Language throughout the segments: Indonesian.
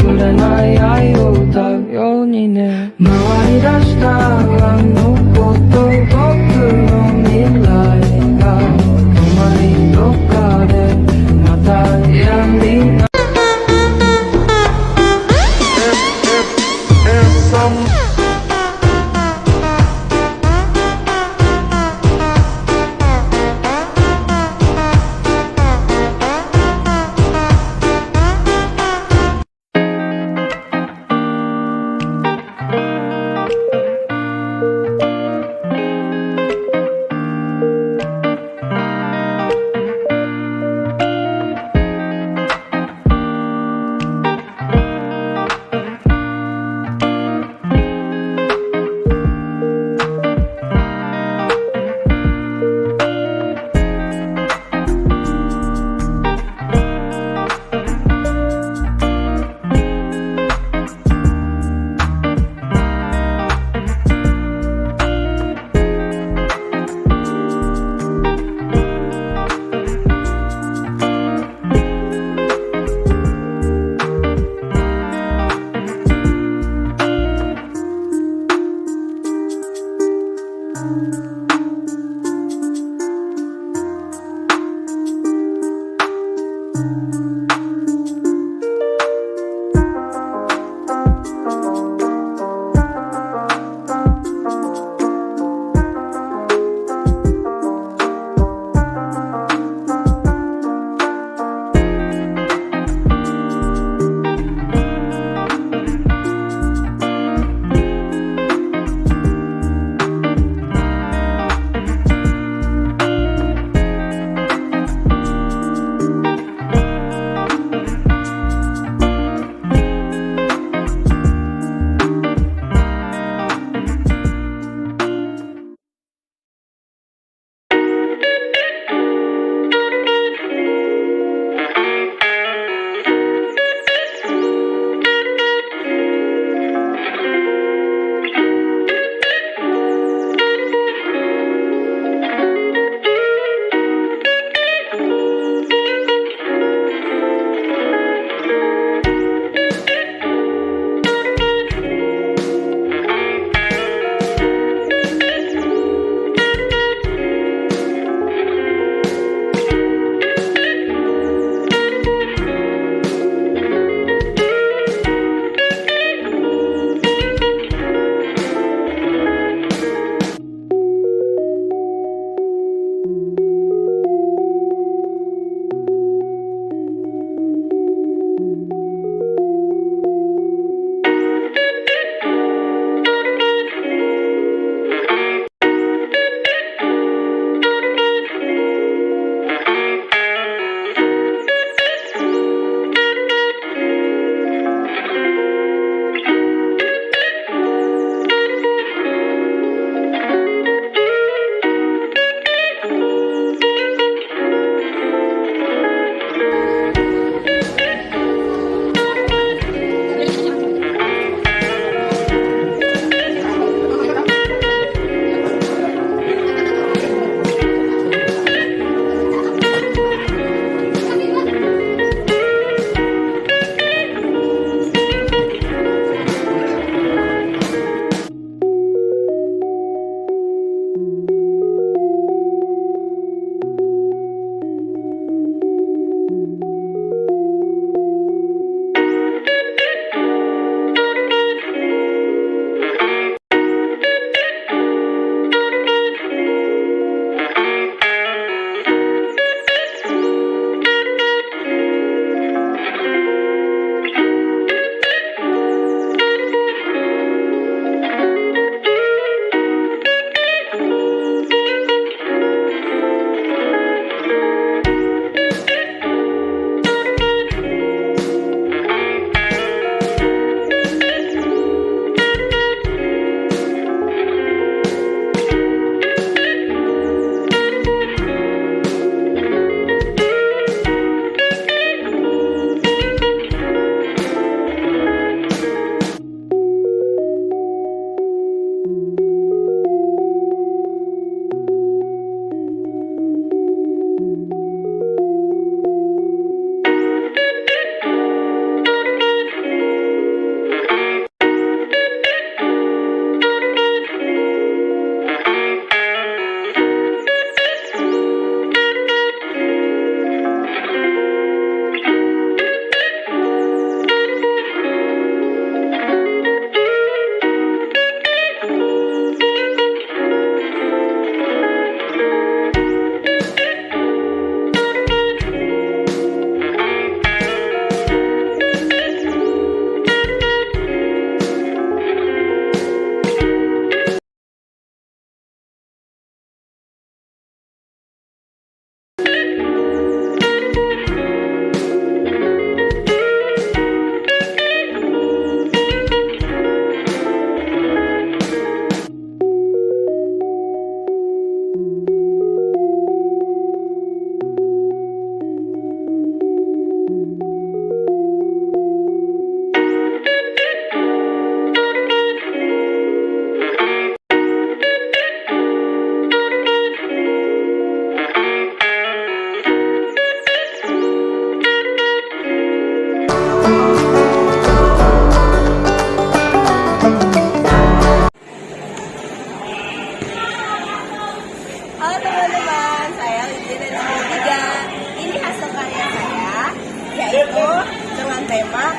くれない愛を歌うようにね。回り出したあのこと僕の未来が止まりどっかでまた病みな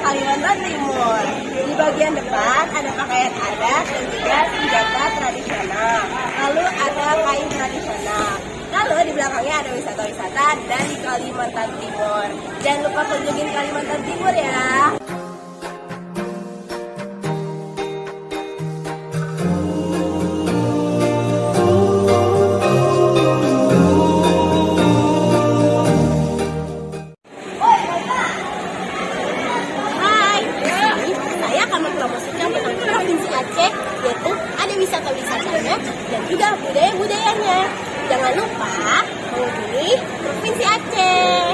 Kalimantan Timur. Di bagian depan ada pakaian adat dan juga senjata tradisional. Lalu ada kain tradisional. Lalu di belakangnya ada wisata-wisata dari Kalimantan Timur. Jangan lupa kunjungin Kalimantan Timur ya. Hai, di sini saya akan mempromosikan tentang Provinsi Aceh, yaitu ada wisata-wisatanya dan juga budaya-budayanya. Jangan lupa mengunjungi Provinsi Aceh.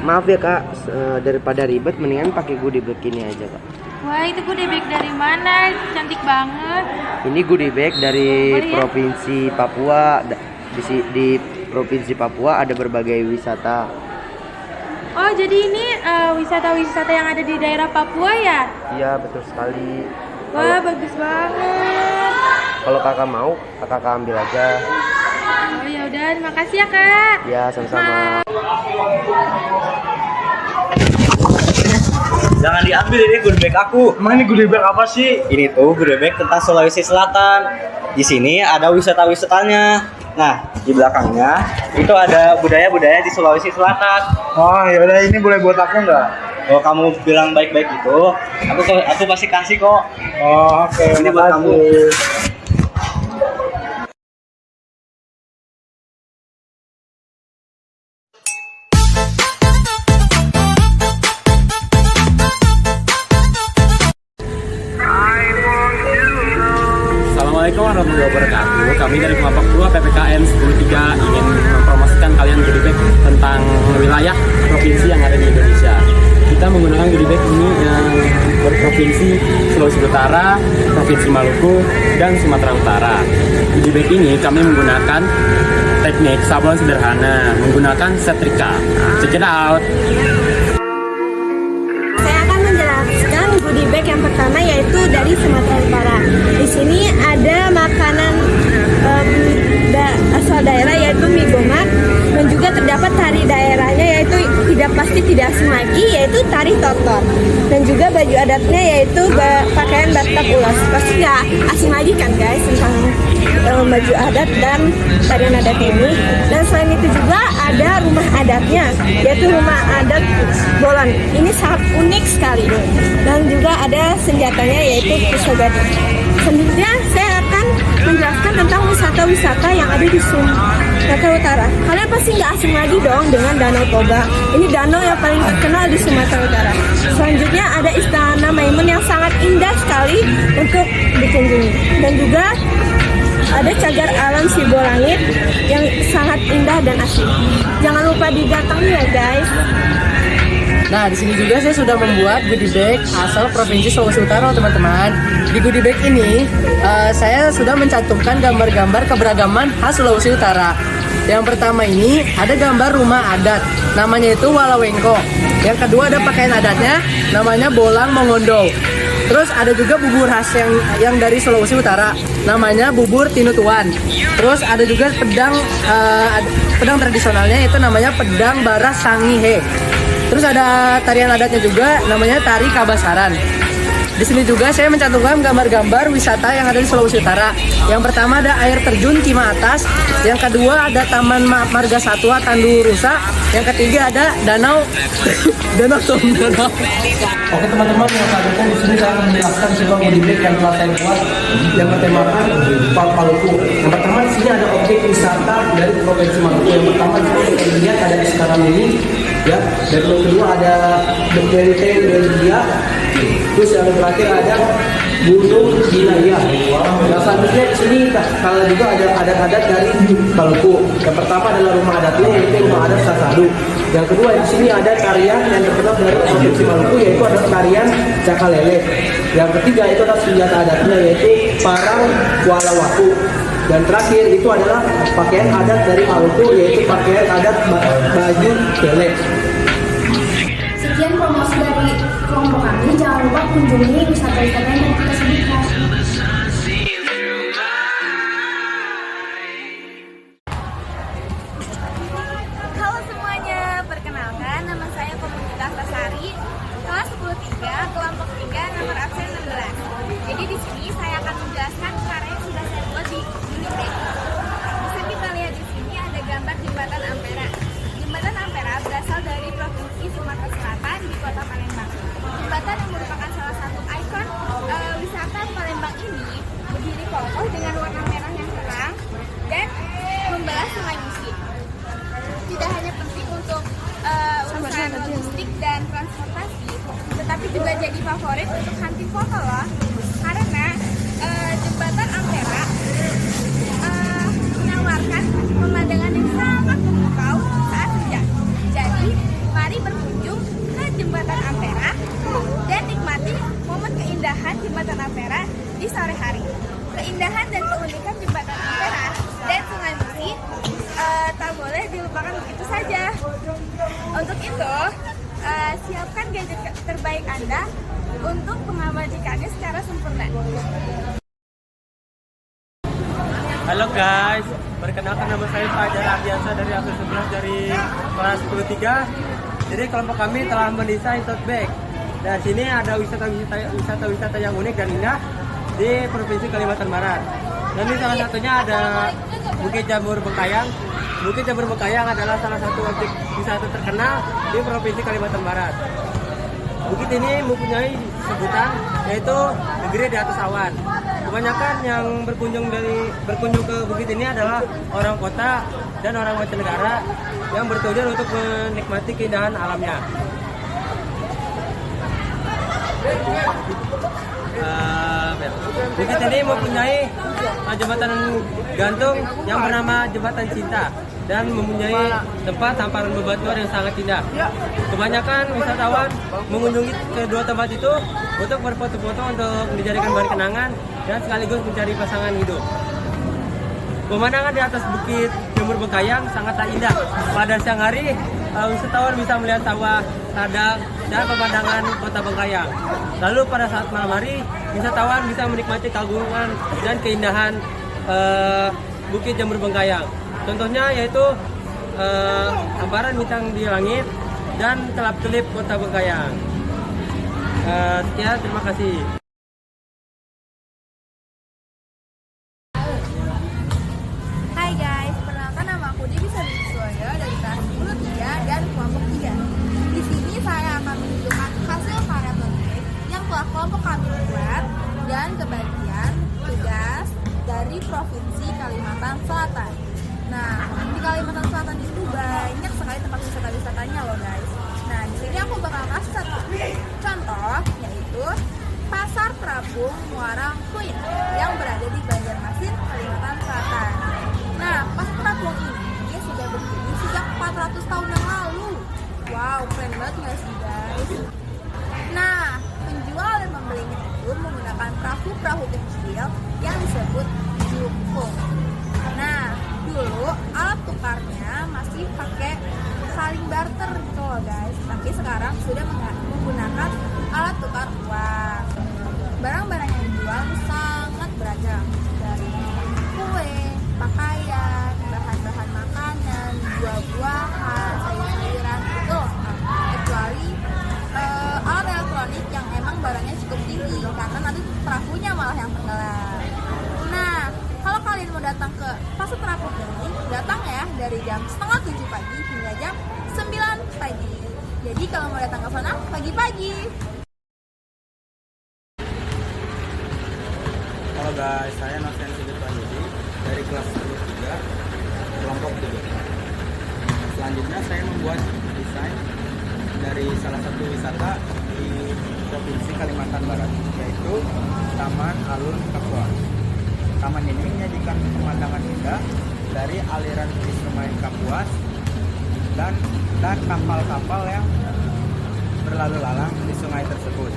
Maaf ya kak, daripada ribet mendingan pakai goodie bag ini aja kak. Wah, itu goodie bag dari mana? Cantik banget. Ini goodie bag dari Boleh ya? Provinsi Papua. Di Provinsi Papua ada berbagai wisata. Oh, jadi ini wisata-wisata yang ada di daerah Papua ya? Iya betul sekali. Wah, bagus banget. Kalau kakak mau, kakak ambil aja. Oh ya udah, terima kasih ya kak. Ya sama-sama. Jangan diambil, ini goodie bag aku. Emang ini goodie bag apa sih? Ini tuh goodie bag tentang Sulawesi Selatan. Di sini ada wisata-wisatanya. Nah, di belakangnya itu ada budaya-budaya di Sulawesi Selatan. Oh ya udah, ini boleh buat aku nggak? Kalau kamu bilang baik-baik gitu, aku pasti kasih kok. Oh oke, Ini buat kamu. Assalamualaikum warahmatullahi wabarakatuh. Kami dari kelompok 2 PPKN 103 ingin mempromosikan kalian goodie bag tentang wilayah provinsi yang ada di Indonesia. Kita menggunakan goodie bag ini yang berprovinsi Sulawesi Utara, Provinsi Maluku, dan Sumatera Utara. Goodie bag ini kami menggunakan teknik sablon sederhana, menggunakan setrika. Check it out. Saya akan menjelaskan goodie bag yang pertama, yaitu dari Sumatera Utara. Di sini ada makanan asal daerah, yaitu mie gomak, dan juga terdapat tari daerahnya, yaitu tidak pasti tidak asing lagi, yaitu tari totor, dan juga baju adatnya, yaitu pakaian Batak Ulas. Pasti nggak asing lagi kan guys tentang baju adat dan tarian adat ini. Dan selain itu juga ada rumah adatnya, yaitu rumah adat Bolan. Ini sangat unik sekali. Dan juga ada senjatanya, yaitu pisau gading. Selanjutnya saya akan menjelaskan tentang wisata-wisata yang ada di Sumatera Utara. Kalian pasti nggak asing lagi dong dengan Danau Toba. Ini danau yang paling terkenal di Sumatera Utara. Selanjutnya ada Istana Maimun yang sangat indah sekali untuk dikunjungi. Dan juga ada cagar alam Sibolangit yang sangat indah dan asli. Jangan lupa didatangi ya guys. Nah, di sini juga saya sudah membuat goodie bag asal Provinsi Sulawesi Utara, teman-teman. Di goodie bag ini, saya sudah mencantumkan gambar-gambar keberagaman khas Sulawesi Utara. Yang pertama ini ada gambar rumah adat, namanya itu Walawengko. Yang kedua ada pakaian adatnya, namanya Bolang Mongondo. Terus ada juga bubur khas yang dari Sulawesi Utara, namanya bubur Tinutuan. Terus ada juga pedang tradisionalnya, itu namanya pedang Baras Sangihe. Terus ada tarian adatnya juga, namanya tari Kabasaran. Di sini juga saya mencantumkan gambar-gambar wisata yang ada di Sulawesi Utara. Yang pertama ada air terjun Cima Atas, yang kedua ada Taman Marga Satwa Tandu Rusa, yang ketiga ada Danau Tondano. Oke teman-teman, yang selanjutnya di sini saya akan menjelaskan sebuah goodie bag yang telah saya buat yang bertemakan Paluku. Yang pertama di sini ada objek wisata dari Provinsi Maluku. Yang pertama di sini kita lihat ada Istana Mini, ya. Dan yang kedua ada Benteng Belgia. Terus yang terakhir ada Gunung Binaya. Yang selanjutnya di sini kalau juga ada adat-adat dari Maluku. Yang pertama adalah rumah adatnya, yaitu rumah adat Sasadu. Yang kedua di sini ada tarian yang terkenal dari Provinsi Maluku, yaitu ada tarian Cakalele. Yang ketiga itu adalah senjata adatnya, yaitu parang Kualawaku. Dan terakhir itu adalah pakaian adat dari Maluku, yaitu pakaian adat baju Kelek. Sekian promosi dari kelompok kami. Jangan lupa kunjungi wisata-wisata yang kita sebutkan. favorit untuk hunting foto loh. Karena jembatan Ampera menawarkan pemandangan yang sangat memukau saat hujan. Jadi, mari berkunjung ke jembatan Ampera dan nikmati momen keindahan jembatan Ampera di sore hari. Keindahan dan keunikan jembatan Ampera dan Sungai Musi tak boleh dilupakan begitu saja. Untuk itu, siapkan gadget terbaik Anda untuk mengabadikannya secara sempurna. Halo guys, perkenalkan nama saya Fajar Ardiansa dari kelas 11 dari kelas 10-3. Jadi kelompok kami telah mendesain tote bag. Dan sini ada wisata-wisata yang unik dan indah di Provinsi Kalimantan Barat. Dan ini salah satunya ada Bukit Jamur Bengkayang. Bukit Jamur Bengkayang adalah salah satu objek wisata terkenal di Provinsi Kalimantan Barat. Bukit ini mempunyai sebutan yaitu negeri di atas awan. Kebanyakan yang berkunjung ke bukit ini adalah orang kota dan orang mancanegara yang bertujuan untuk menikmati keindahan alamnya. Bukit ini mempunyai jembatan gantung yang bernama Jembatan Cinta dan mempunyai tempat hamparan bebatuan yang sangat indah. Kebanyakan wisatawan mengunjungi kedua tempat itu untuk berfoto-foto untuk dijadikan bahan kenangan dan sekaligus mencari pasangan hidup. Pemandangan di atas Bukit Jamur Bengkayang sangatlah indah. Pada siang hari, wisatawan bisa melihat sawah, ladang, dan pemandangan kota Bengkayang. Lalu pada saat malam hari, wisatawan bisa menikmati keagungan dan keindahan Bukit Jamur Bengkayang. Contohnya yaitu hamparan bintang di langit dan kelap-kelip kota Bengkayang. Sekian, terima kasih. Hai guys, perkenalkan nama aku Dewi Wiswoyo dari kelas 10-3 dan kelompok 3. Di sini saya akan menunjukkan hasil karya tote bag yang telah kelompok kami buat dan kebagian tugas dari Provinsi Kalimantan Selatan. Nah, di Kalimantan Selatan itu banyak sekali tempat wisata-wisatanya loh guys. Nah, di sini aku bakal kasih satu contoh, yaitu Pasar Terapung Muara Kuin yang berada di Banjarmasin, Kalimantan Selatan. Nah, Pasar Terapung ini sudah berdiri sejak 400 tahun yang lalu. Wow, keren banget nggak sih guys? Nah, penjual dan pembelinya itu menggunakan perahu-perahu kecil yang disebut jukung. Nah, dulu alat tukarnya masih pakai saling barter gitu loh guys. Tapi sekarang sudah menggunakan alat tukar uang. Barang-barang yang dijual sangat beragam, dari kue, pakaian, bahan-bahan makanan, buah-buahan, sayur-sayuran gitu. Kecuali alat elektronik yang emang barangnya cukup tinggi karena nanti perahunya malah yang tenggelam. Nah, kalau kalian mau datang ke Pasar Terapung ini, datang ya dari jam 6:30 pagi hingga jam 9 pagi. Jadi kalau mau datang ke sana pagi-pagi. Halo guys, saya Novian Sigit Wahyudi dari kelas 10-3 kelompok 3. Selanjutnya saya membuat desain dari salah satu wisata di Provinsi Kalimantan Barat, yaitu Taman Alun Kapuas. Taman ini menyajikan pemandangan indah dari aliran di Sungai Kapuas dan kapal-kapal yang berlalu lalang di sungai tersebut.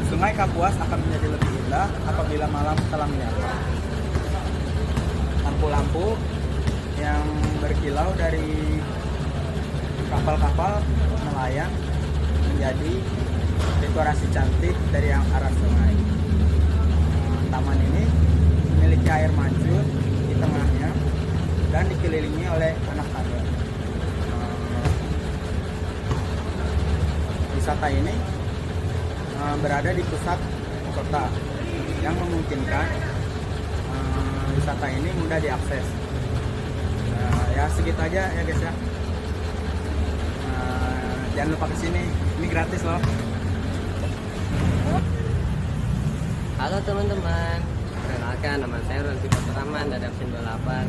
Sungai Kapuas akan menjadi lebih indah apabila malam telah menyapa. Lampu-lampu yang berkilau dari kapal-kapal nelayan menjadi dekorasi cantik dari yang arah sungai. Taman ini memiliki air mancur di tengahnya dan dikelilingi oleh anak tangga. Wisata ini berada di pusat kota yang memungkinkan wisata ini mudah diakses. Ya segitu aja ya guys ya. Jangan lupa kesini, ini gratis loh. Halo teman-teman, perkenalkan nama saya Ronsi Rahman dari absen 28.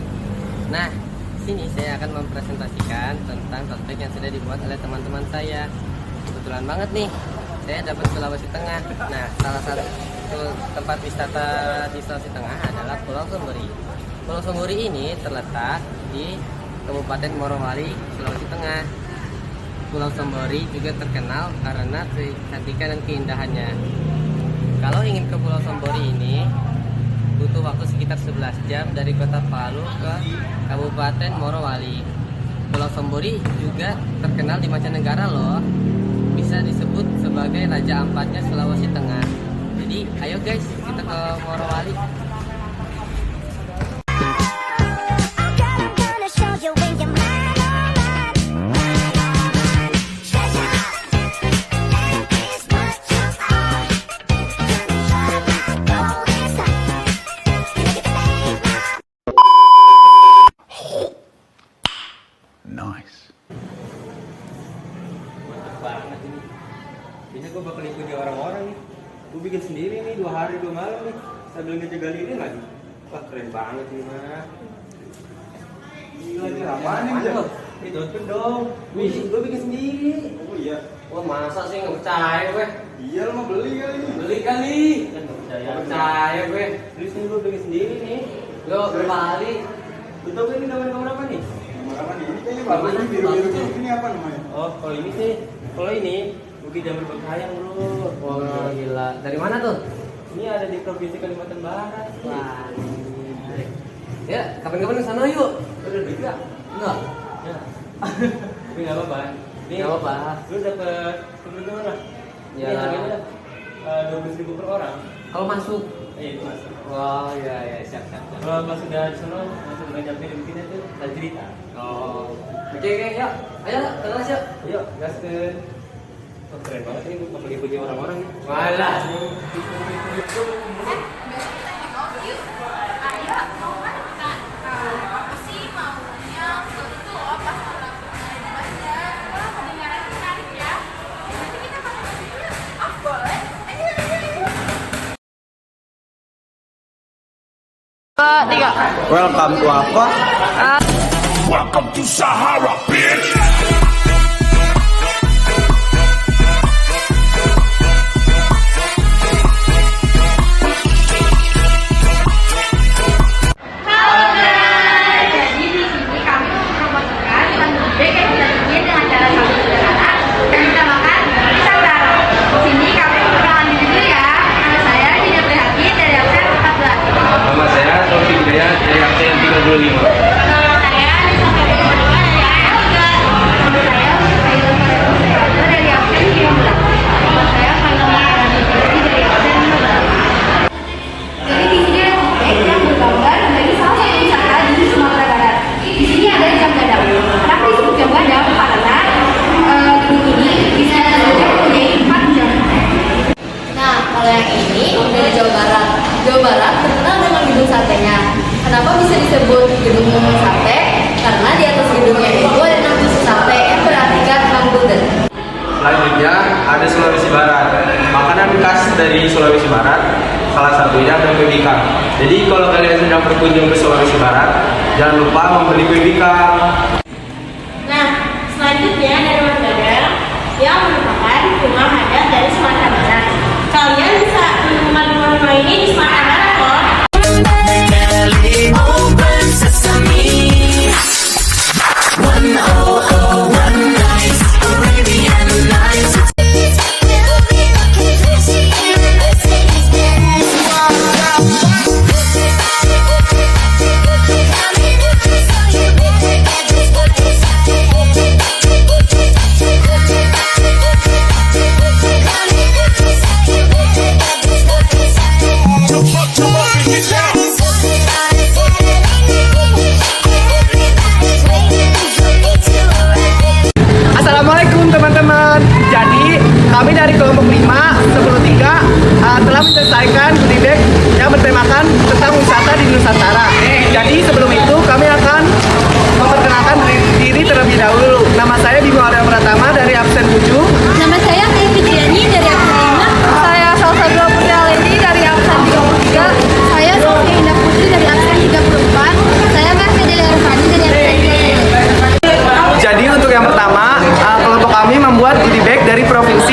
Nah, di sini saya akan mempresentasikan tentang tote bag yang sudah dibuat oleh teman-teman saya. Untuk kebetulan banget nih saya dapat Sulawesi Tengah. Nah, salah satu tempat wisata di Sulawesi Tengah adalah Pulau Sombori. Pulau Sombori ini terletak di Kabupaten Morowali, Sulawesi Tengah. Pulau Sombori juga terkenal karena kecantikan dan keindahannya. Kalau ingin ke Pulau Sombori ini butuh waktu sekitar 11 jam dari kota Palu ke Kabupaten Morowali. Pulau Sombori juga terkenal di mancanegara loh. Bisa disebut sebagai Raja Ampatnya Sulawesi Tengah. Jadi ayo guys, kita ke Morowali. Banget ini. Kayaknya gue bakal ikuti orang-orang nih. Gue bikin sendiri nih 2 hari 2 malam nih sambil ngejaga lilin lagi. Wah keren banget ini mah. Gila nih apaan nih tuh? Itu dong. Wih, gue bikin sendiri. Oh iya. Wah masa sih nggak percaya gue? Iya lo mau beli kali ini. Beli kali. Nggak percaya gue. Terus ini gue bikin sendiri nih. Lo kembali. Betul ini gambar apa nih? Gambar apa nih? Ini kayaknya bagus nih biru-biru. Ini apa namanya? Oh kalau ini sih, kalau ini bukit jamur berkayang bro. Wah gila. Dari mana tuh? Ini ada di provinsi Kalimantan Barat. Wah. Ya, kapan-kapan kesana yuk. Udah duit nggak? Enggak. Ya. Tapi nggak apa-apa. Ini Nggak apa-apa. Lu dapet keberuntungan lah. Ini Ya. harganya 12.000 per orang. Kalau masuk. Iya itu masuk. Wah iya iya siap. Kalau pas sudah di sana langsung ngajakin begini tuh dan cerita. Oh. Oke ya. Ayo kenal siap. Ayo gaskeun. Oh, keren banget ini gue bakal dipuji orang-orang nih. Malah. Welcome to apa? Welcome to Sahara, bitch. Nama saya Taufik Hidayat dari absen 35. Jadi di sini ada titik yang bergambar dari salah satu wisata di Sumatera Barat. Di sini ada jam gadang. Kenapa disebut jam gadang? Karena gedung ini bisa terjam menjadi 4 jam. Nah, kalau yang ini dari Jawa Barat. Jawa Barat terkenal dengan gedung satenya. Kenapa bisa disebut gedung sate? Karena di atas gedungnya itu ada 6 tusuk sate yang berartikan Bang Gulden. Selanjutnya ada Sulawesi Barat. Makanan khas dari Sulawesi Barat salah satunya ada kue bikang. Jadi kalau kalian sedang berkunjung ke Sulawesi Barat, jangan lupa membeli kue bikang. Nah, selanjutnya ada rumah gadang yang merupakan rumah adat dari Sumatera Barat. Kalian bisa menemukan rumah-rumah ini di Sumatera Barat loh.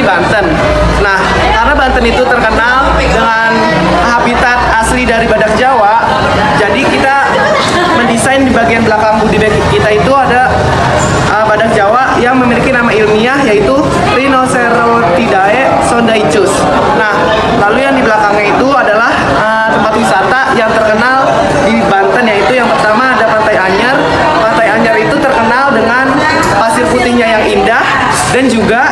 Banten. Nah, karena Banten itu terkenal dengan habitat asli dari badak Jawa, jadi kita mendesain di bagian belakang goodie bag kita itu ada badak Jawa yang memiliki nama ilmiah yaitu Rhinocerotidae sondaicus. Nah, lalu yang di belakangnya itu adalah tempat wisata yang terkenal di Banten, yaitu yang pertama ada Pantai Anyar. Pantai Anyar itu terkenal dengan pasir putihnya yang indah dan juga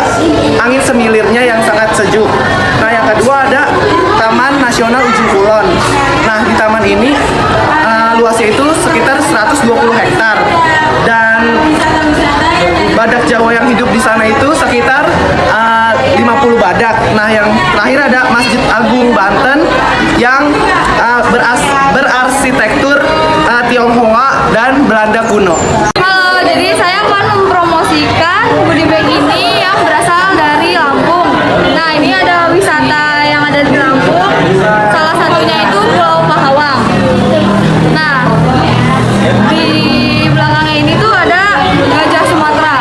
angin semilirnya yang sangat sejuk. Nah, yang kedua ada Taman Nasional Ujung Kulon. Nah, di taman ini luasnya itu sekitar 120 hektar dan badak Jawa yang hidup di sana itu sekitar 50 badak. Nah, yang terakhir ada Masjid Agung Banten yang berarsitektur Tionghoa dan Belanda kuno. Halo, jadi saya akan mempromosikan goodie bag ini yang berasal dari Lampung. Nah, ini ada wisata yang ada di Lampung. Salah satunya itu Pulau Pahawang. Nah, di belakangnya ini tuh ada gajah Sumatera.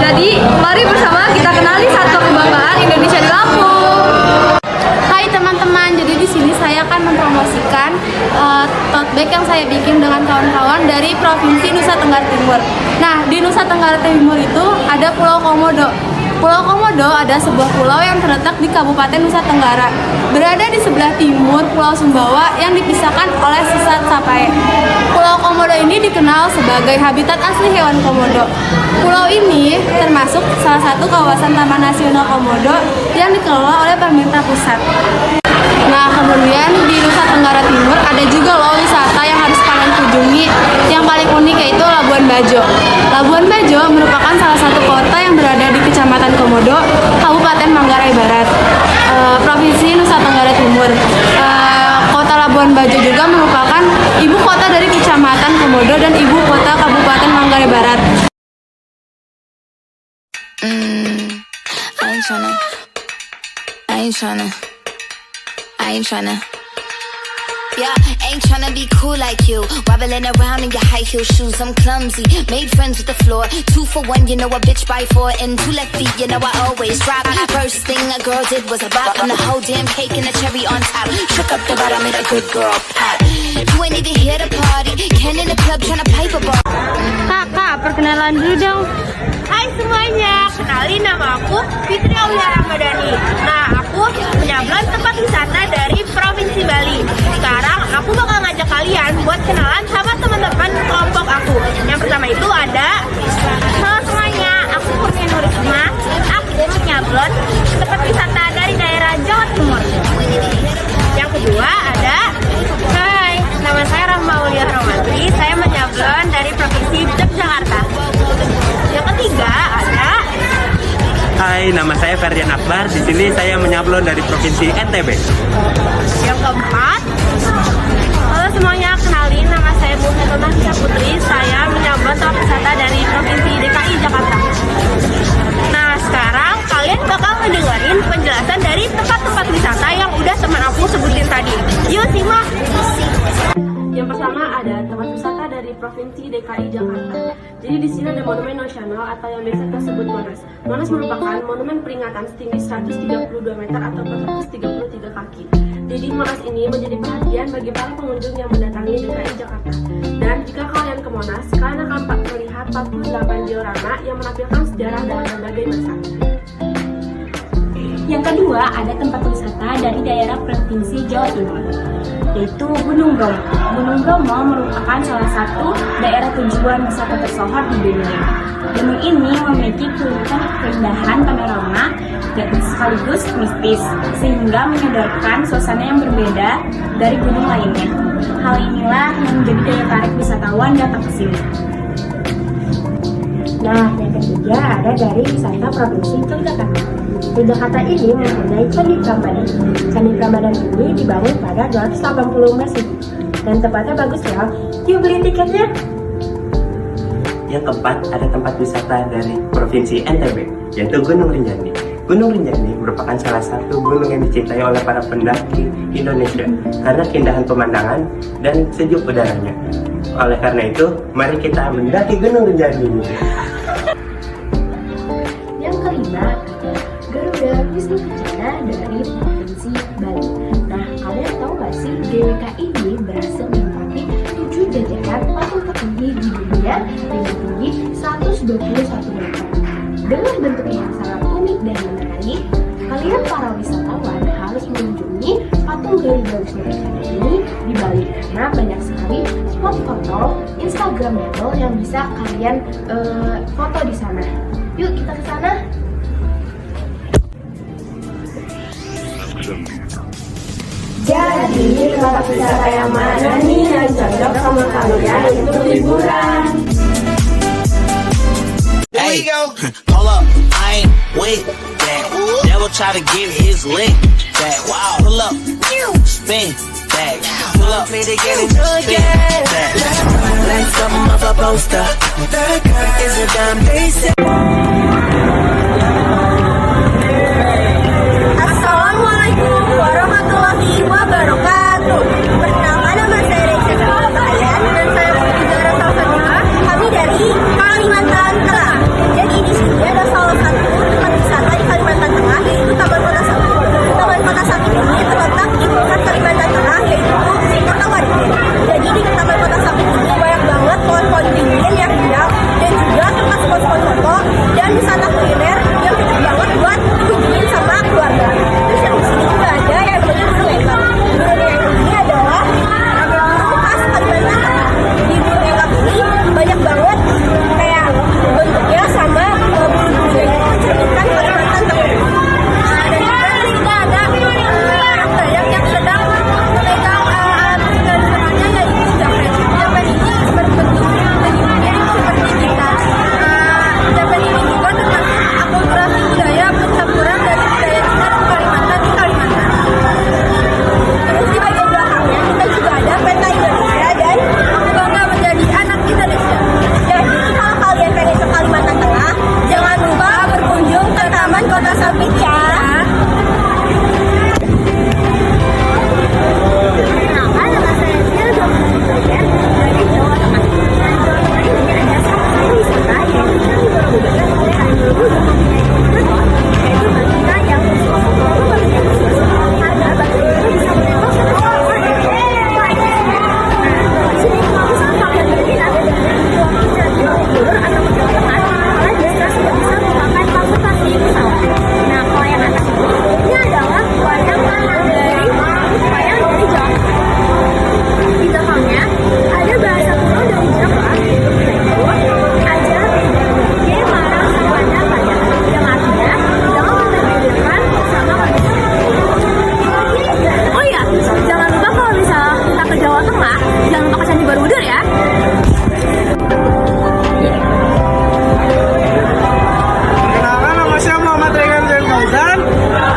Jadi, mari bersama kita kenali satu kebanggaan Indonesia di Lampung. Hai teman-teman, jadi di sini saya akan mempromosikan tote bag yang saya bikin dengan kawan-kawan dari Provinsi Nusa Tenggara Timur. Nah, di Nusa Tenggara Timur itu ada Pulau Komodo. Pulau Komodo ada sebuah pulau yang terletak di Kabupaten Nusa Tenggara. Berada di sebelah timur Pulau Sumbawa yang dipisahkan oleh Selat Sapae. Pulau Komodo ini dikenal sebagai habitat asli hewan komodo. Pulau ini termasuk salah satu kawasan Taman Nasional Komodo yang dikelola oleh pemerintah pusat. Nah, kemudian di Nusa Tenggara Timur ada juga loh wisata yang harus kalian kunjungi. Yang paling unik yaitu Labuan Bajo. Labuan Bajo merupakan salah satu kota yang berada di Kecamatan Komodo, Kabupaten Manggarai Barat, Provinsi Nusa Tenggara Timur. Kota Labuan Bajo juga merupakan ibu kota dari Kecamatan Komodo dan ibu kota Kabupaten Manggarai Barat. Yeah, ain't tryna be cool like you. Wobbling around in your high heel shoes, I'm clumsy. Made friends with the floor. 2 for 1, you know a bitch by 4. And 2 left feet, you know I always drop. First thing a girl did was a bop. And the whole damn cake and the cherry on top. Shook up the bottom, made a good girl pop. You ain't even here to party. Ken in the club tryna pipe a bar. Kak, perkenalan dulu dong. Hai semuanya, kenalin nama aku Fitri Aulia Ramadhani. Nah, aku penyablon tempat wisata dari Provinsi Bali. Sekarang aku bakal ngajak kalian buat kenalan sama teman-teman kelompok aku. Yang pertama itu ada, halo semuanya, aku Kurnia Nurisma. Aku menyablon tempat wisata dari daerah Jawa Timur. Yang kedua ada, hai, nama saya Rahma Aulia Romantri. Saya menyablon dari Provinsi Yogyakarta. Yang ketiga ada, Hai, nama saya Ferdian Akbar. Di sini saya menyablon dari Provinsi NTB. yang keempat, halo semuanya, kenalin nama saya Bu Hetona Hisya Putri. Saya menyablon tempat wisata dari Provinsi DKI Jakarta. Nah, sekarang kalian bakal ngedengerin penjelasan dari tempat-tempat wisata yang udah teman aku sebutin tadi. Yuk simak. Yang pertama ada tempat wisata dari Provinsi DKI Jakarta. Jadi di sini ada Monumen Nasional atau yang biasa kita sebut Monas. Monas merupakan monumen peringatan setinggi 132 meter atau 433 kaki. Jadi Monas ini menjadi perhatian bagi para pengunjung yang mendatangi DKI Jakarta. Dan jika kalian ke Monas, kalian akan melihat 48 diorama yang menampilkan sejarah dalam berbagai masa. Yang kedua, ada tempat wisata dari daerah Provinsi Jawa Timur, yaitu Gunung Bromo. Gunung Bromo merupakan salah satu daerah tujuan wisata tersohor di dunia. Gunung ini memiliki keindahan panorama dan sekaligus mistis, sehingga menyodorkan suasana yang berbeda dari gunung lainnya. Hal inilah yang menjadi daya tarik wisatawan datang ke sini. Nah, yang ketiga ada dari wisata Provinsi Yogyakarta. Yogyakarta ini mempunyai Candi Prambanan. Candi Prambanan ini dibangun pada 280 Masehi dan tempatnya bagus ya. Yuk beli tiketnya. Yang keempat, ada tempat wisata dari Provinsi NTB, yaitu Gunung Rinjani. Gunung Rinjani merupakan salah satu gunung yang dicintai oleh para pendaki Indonesia karena keindahan pemandangan dan sejuk udaranya. Oleh karena itu, mari kita mendaki Gunung Rinjani. Yang kelima, Wisnu Kencana dari Provinsi Bali. Nah, kalian tahu nggak sih GWK ini berhasil menempati 7 jajaran patung tertinggi di dunia dengan tinggi 121 meter. Dengan bentuk yang sangat unik dan menarik, kalian para wisatawan harus mengunjungi patung Garuda Wisnu Kencana ini di Bali karena banyak sekali spot foto Instagramable yang bisa kalian foto di sana. Yuk kita ke sana. Jadi, tempat wisata yang mana nih yang cocok sama kalian untuk liburan? Hey, hold up, I ain't with that. Devil try to get his lick back. Wow, pull up, spin back. Pull up, play to get it, spin back. Like something off a poster. It's a damn basic. Assalamualaikum warahmatullahi wabarakatuh. Perkenalkan, nama saya Reza Kalian dan saya berbicara salah satunya. Kami dari Kalimantan Tengah. Jadi di sini ada salah satu tempat wisata di Kalimantan Tengah, yaitu Taman Kota Sapi. Taman Kota Sapi ini terletak di pusat Kalimantan Tengah, yaitu di Kota Waringin. Jadi di Taman Kota Sapi ini banyak banget pohon-pohon dingin yang indah dan juga tempat spot-spot foto dan wisata kuliner yang cocok banget buat dikunjungin sama keluarga. Terus yang di sini juga ada yang namanya Gunung Engkap. Gunung Engkap ini adalah gunung khas Kalimantan Tengah. Di Gunung Engkap ini banyak banget kayak bentuknya sama bulu-bulunya itu mencerminkan Kalimantan Tengah. Dan juga di sini ada anak dayak yang sedang memegang alat tradisionalnya yaitu japen. Japen ini berbentuk mirip seperti kita. Japen ini juga termasuk akulturasi budaya pencampuran dari budaya kita dan Kalimantan di Kalimantan. Terus di bagian belakangnya kita juga ada peta Indonesia dan aku bangga menjadi anak Indonesia. Jadi kalau kalian pengen ke Kalimantan Tengah, jangan lupa berkunjung ke Taman Kota Sapi ya. Kenalkan, nama saya Sil Dominikalian dari Jawa Tengah. Dan Jawa Tengah ini ada salah satu wisata yang bisa dibawa-bawakan oleh Hari Minggu 2023, yaitu Batika yang selalu memberikan suasana. Ada Batika itu bisa menempel seperti orang yang di sini kalau misalnya kalian berminat dengan Jawa Timur atau Jawa Tengah, kalian bisa sudah bisa memakai transportasi pesawat. Nah, kalau yang atas ini adalah wayang dari Jawa. Di belakangnya ada bahasa kuno dari Jawa, yaitu ajar G marang sabana pada, yang artinya jangan membedakan sama manusia. Oh iya, jangan lupa kalau misalnya kita ke Jawa Tengah, jangan lupa ke Candi Borobudur ya. Perkenalkan, nama saya Muhammad Regan Zain Fauzan.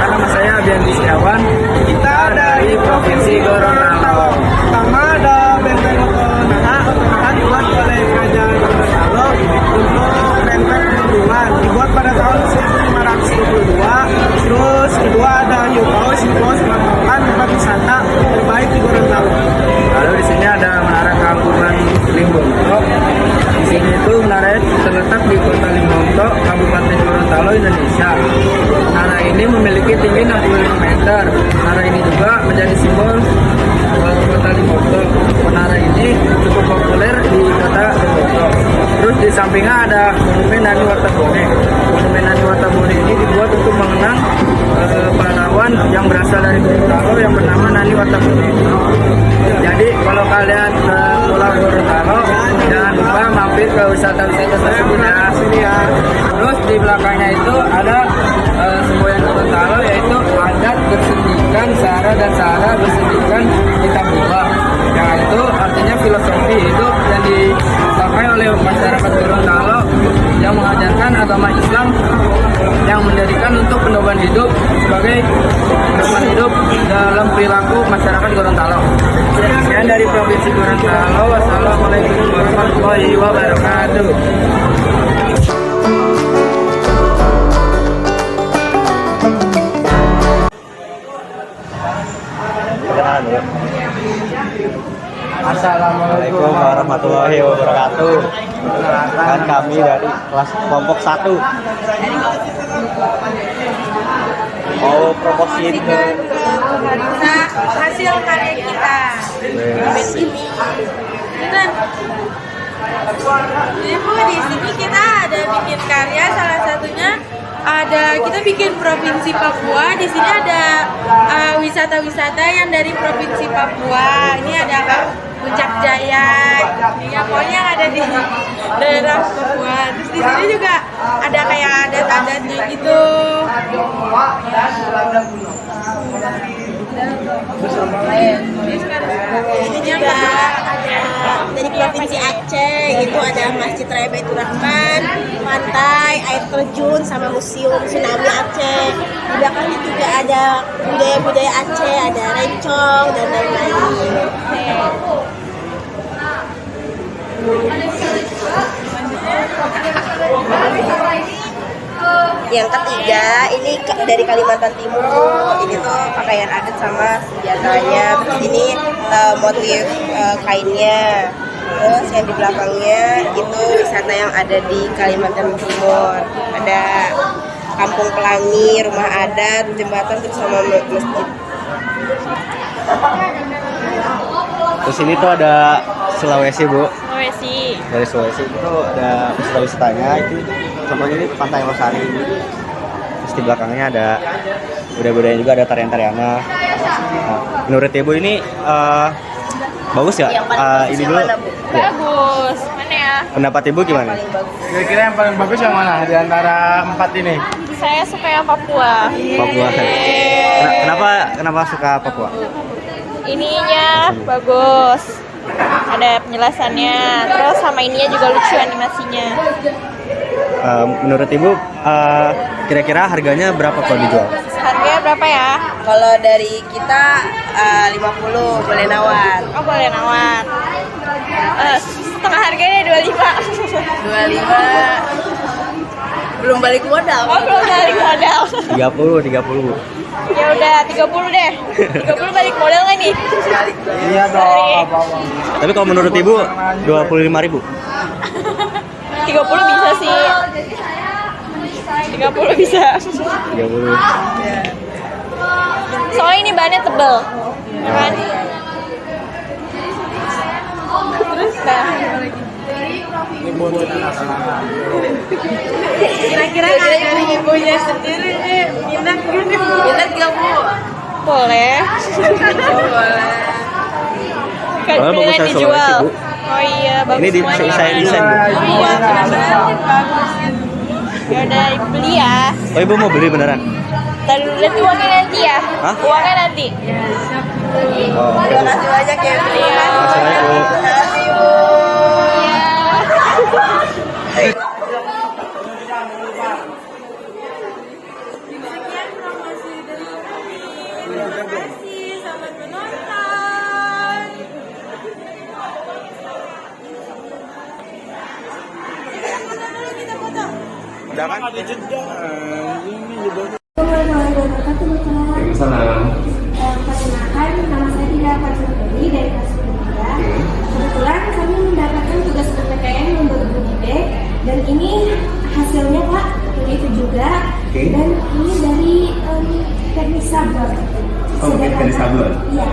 Nama saya Abianti Setiawan. Kita dari Provinsi Gorontalo. Pertama ada benteng Otonaha. Otonaha dibuat oleh Kerajaan Gorontalo untuk benteng perlindungan. Dibuat pada tahun 1522. Terus kedua ada Hiu Paus. Hiu Paus merupakan tempat wisata terbaik di Gorontalo. Lalu di sini ada Menara Kampungan Limbonto. Di sini itu menara terletak di Kota Limbonto, Kabupaten Gorontalo, Indonesia. Menara ini memiliki tinggi 65 meter. Menara ini juga menjadi simbol Kota Limbonto. Menara ini cukup populer di Kota Limbonto. Terus di sampingnya ada Monumen Nani Watabone. Monumen Nani Watabone ini dibuat untuk mengenang pahlawan yang berasal dari Gorontalo yang bernama Nani Watabone. Jadi kalau kalian ke Pulau Gorontalo, jangan lupa mampir ke wisata-wisata tersebut ya. Terus di belakangnya itu ada semboyan Gorontalo, yaitu adat bersendikan Sara dan Sara bersendikan kita buah. Yang itu artinya filosofi hidup yang dipakai oleh masyarakat Gorontalo yang mengajarkan agama Islam yang mendirikan untuk pedoman hidup sebagai pedoman hidup dalam perilaku masyarakat Gorontalo. Sekian dari Provinsi Gorontalo. Wassalamualaikum warahmatullahi wabarakatuh. Assalamualaikum warahmatullahi wabarakatuh. Kan kami dari kelas kelompok 1. mau promosiin ke hasil karya kita. Benar. Jadi Bu, di sini kita ada bikin karya, salah satunya ada kita bikin provinsi Papua. Di sini ada wisata-wisata yang dari provinsi Papua. Ini ada Puncak Jaya, ya pokoknya yang ada di daerah Papua. Terus di sini juga ada kayak adat-adatnya gitu. Ini juga ada dari provinsi Aceh, itu ada Masjid Raya Baitur Rahman, pantai, air terjun, sama museum tsunami Aceh. Di belakangnya juga ada budaya-budaya Aceh, ada rencong dan lain-lain. Yang ketiga ini dari Kalimantan Timur, ini tuh pakaian adat sama senjatanya. Terus ini motif kainnya. Terus yang di belakangnya itu wisata yang ada di Kalimantan Timur. Ada Kampung Pelangi, rumah adat, jembatan, terus sama masjid. Terus ini tuh ada Sulawesi, Bu. Sulawesi. Dari Sulawesi itu ada wisata-wisatanya, itu contohnya ini Pantai Losari. Terus di belakangnya ada budaya-budaya juga, ada tarian-tariannya. Nah, menurut Ibu ini bagus ya? Ini dulu. Ya. Bagus. Mana ya? Pendapat Ibu gimana? Kira-kira yang paling bagus yang mana di antara 4 ini? Saya suka yang Papua. Papua. Kenapa suka Papua? Ininya bagus. Ada penjelasannya. Terus sama ininya juga lucu animasinya. Menurut Ibu kira-kira harganya berapa kalau dijual? Harganya berapa ya? Kalau dari kita 50, boleh nawar. Oh, boleh nawar. Setengah harganya 25. 25. Belum balik modal. Oh, belum balik modal. 30. Ya udah 30 deh. 30 balik modal nggak nih? Iya dong. Tapi kalau menurut Ibu 25.000? 30 bisa sih. 30 bisa. 30. Soalnya ini bahannya tebel. Ya kan? Terus kira-kira dari ibunya sendiri nih minat nggak Bu? Boleh. Boleh. Kan bagus dijual. Oh iya, bagus. Ini saya desain, Bu. Oh iya, bagus. Ya udah beli ya. Oh, Ibu mau beli beneran? Tadi nanti uangnya nanti ya. Hah? Uangnya nanti. Oh, Terima kasih banyak ya. Assalamualaikum. Udah kan ada jeda. Salam. Perkenalkan, nama saya Tidak Pasutri dari kelas 3. Kebetulan kami mendapatkan tugas PPKN untuk goodie bag dan ini hasilnya Pak, itu juga. Dan ini dari teknik sablon. Oh, teknik sablon. Iya.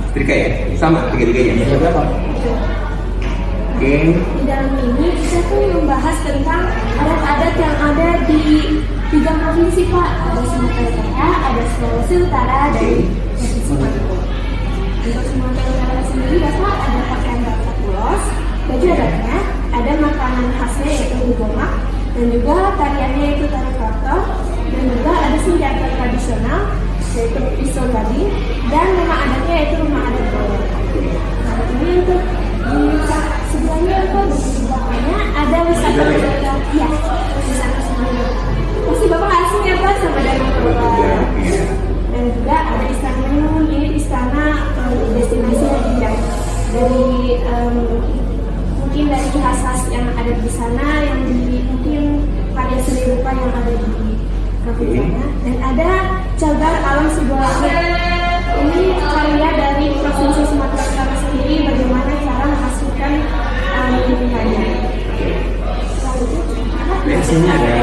Setrika ya? Sama tiga-tiganya. Berapa? Oke. Di dalam ini kita tuh membahas tentang adat-adat yang ada di 3 provinsi Pak. Ada Sumatera Utara, ada Sulawesi Utara, dan Provinsi Papua. Untuk Sumatera Utara sendiri Bapak ada pakaian batak ulos, baju adatnya, ada makanan khasnya yaitu gomak, dan juga tariannya yaitu tari kotor, dan juga ada senjata tradisional yaitu pisau gading, dan rumah adatnya yaitu rumah adat Bawang. Nah, ini untuk di sebelahnya apa? Di sebelahnya ada wisata ya, wisata semuanya. Pasti Bapak asing ya Pak sama Danau Toba. Dan juga ada Istana Nun, ini istana destinasi yang dari mungkin dari khas-khas yang ada di sana, yang di mungkin karya seni rupa yang ada di kampungnya. Dan ada cagar alam Sibolangit. Ini karya dari Provinsi Sumatera Utara sendiri, bagaimana cara menghasilkan lingkungannya. Di sini ada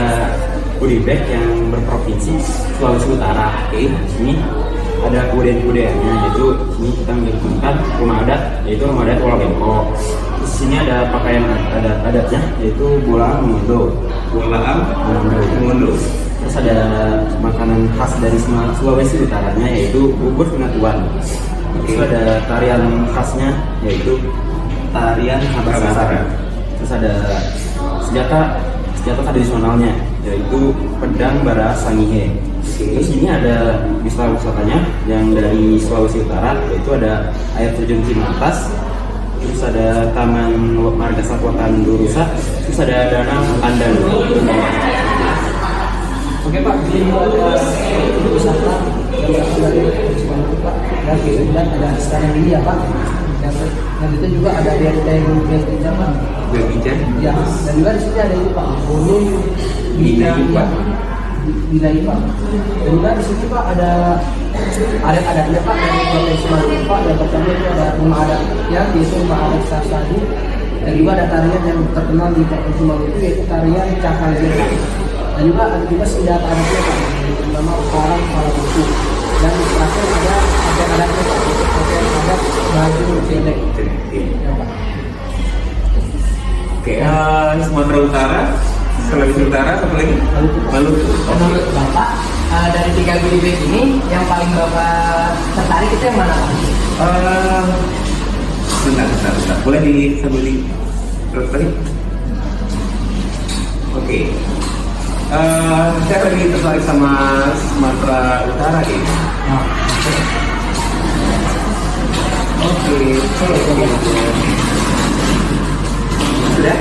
goodie bag yang berprovinsi Sulawesi Utara. Oke, di sini ada kebudayaan-kebudayaannya, yaitu sini kita menggabungkan rumah adat, yaitu rumah adat Wala Bengkok. Di sini ada pakaian adatnya, yaitu bolaan mengondo. Terus ada makanan khas dari Sulawesi Utaranya, yaitu bubur pengatuan. Terus ada tarian khasnya, yaitu tarian Habasara. Terus ada senjata tradisionalnya, yaitu pedang bara sangihe. Terus ini ada wisata-wisatanya yang dari Sulawesi Utara, yaitu ada air terjun Cimantas, terus ada Taman Marga Satwa Tandurusa, terus ada Danau Andan. Oke Pak, di sini ada wisata yang berasal dari Cimanuk Pak, dan ada sekarang ini ya Pak. Dan itu juga ada realita yang zaman. Ya, dan juga di sini ada itu Pak, gunung Binai Pak. Dan juga di sini Pak ada adat-adatnya Pak dari Provinsi Maluku Pak. Yang pertama itu ada rumah adat ya, yaitu rumah adat Sarsadi. Dan juga ada tarian yang terkenal di Provinsi Maluku, yaitu tarian Cakal Jera. Dan juga ada senjata adatnya Pak, terutama Parang Palabuku. Dan terakhir ada adat-adatnya Pak, yaitu adat baju jelek. Ya Pak. Oke, Sumatera Utara, Sulawesi Utara, satu lagi Maluku. Menurut Bapak, dari 3 goodie bag ini yang paling Bapak tertarik itu yang mana Pak? Bentar. Boleh disebut terus tadi? Oke. Saya lebih tertarik sama Sumatera Utara gitu. Oke. Sudah?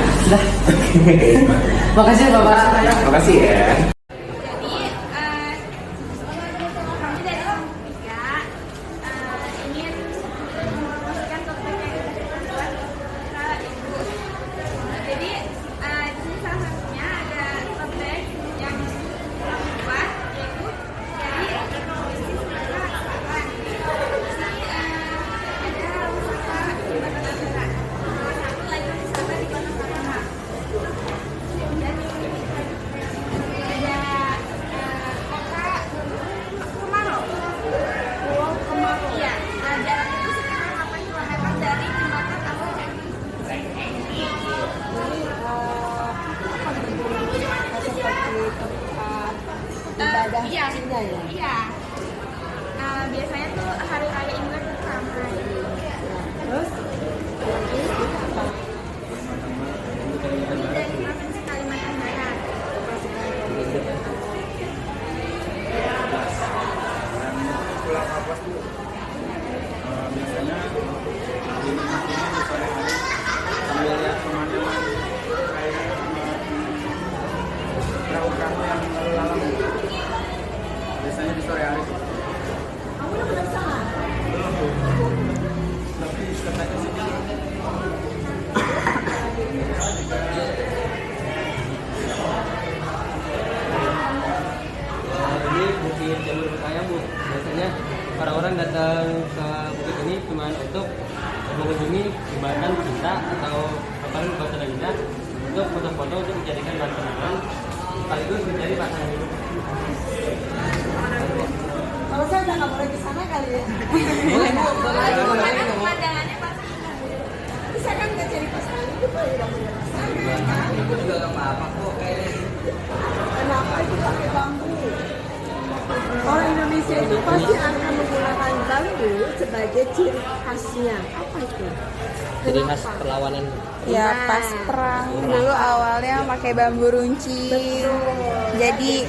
Makasih Bapak. Makasih ya. Iya. Biasanya tuh hari raya Imlek bersama. Terus? Ini dari Provinsi Kalimantan Barat. Biasanya di sore hari sambil lihat pemandangan kayak perahu-perahu yang lalu lalang. Biasanya di sore hari. Kamu udah bersama? Tapi katanya sih Ini Bukit Jamur Bekayam Bu. Biasanya orang-orang datang ke bukit ini cuma untuk mengunjungi jembatan cinta atau kapal Batu Indah untuk foto-foto untuk dijadikan bahan kenangan sekaligus menjadi pasangan hidup. Kalau saya udah nggak boleh ke sana kali ya. Boleh Bu, boleh. Pemandangannya pasangan. Bisa kan nggak cari pasangan itu kalau udah punya pasangan. Itu juga nggak apa-apa kok kayaknya. Kenapa itu pakai bambu? Orang Indonesia itu pasti akan menggunakan bambu sebagai ciri khasnya. Apa itu? Ciri khas perlawanan. Ya pas perang dulu awalnya pakai bambu runcing. Jadi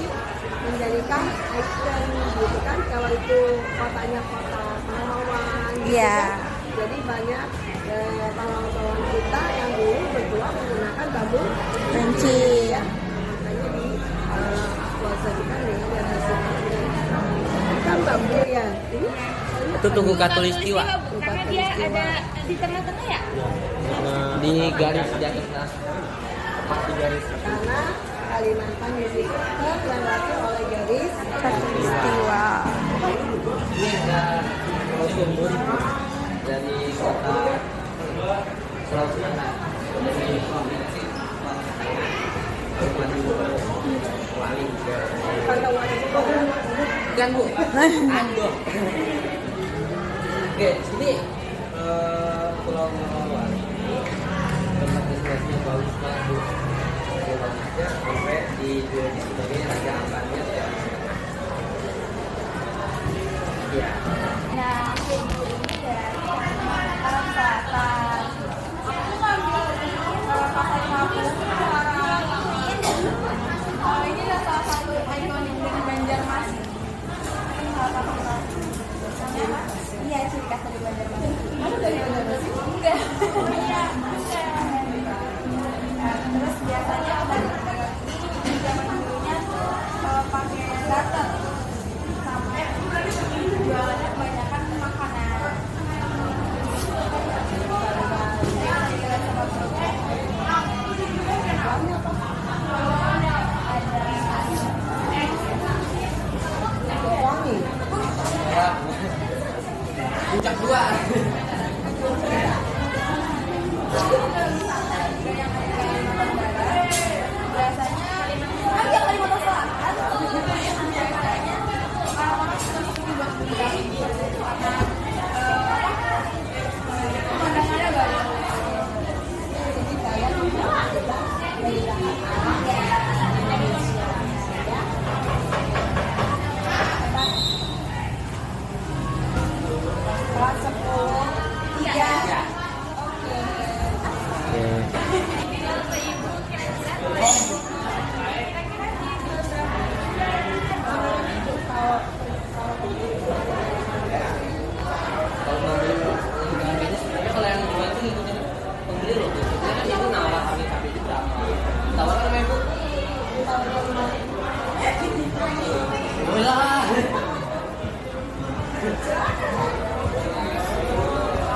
Menjadikan ikon gitu kan, kalau itu kotanya kota pahlawan gitu Iya. kan. Jadi banyak pahlawan-pahlawan kita yang dulu berjuang menggunakan bambu runcing. ya. Makanya di puasa kita nih ya kan bambu ya. Ini Itu Tugu Katulistiwa. Karena dia ada di tengah-tengah ya? Di garis di atas. Di garis. karena Kalimantan di situ terlewati oleh garis Katulistiwa. Ini ada Pulau Sumbun dari kota Sulawesi Tengah. Dari provinsi Ganggu. Ando. Oke, sini Pulau Wali. Tempat destinasinya bagus banget. Bagusnya sampai dijuluki sebagai Raja Ampannya. Ya. Nah, ini dari arah selatan. Aku ngambil pasar Kampung. Ini adalah salah satu ikon yang dari Banjarmasin. Iya, ciri khas dari Banjarmasin. Kamu dari Banjarmasin? Enggak. Iya, terus biasanya pedagang ini di zaman dulunya pakai garter. Sampai jualannya kebanyakan makanan. Puncak 2.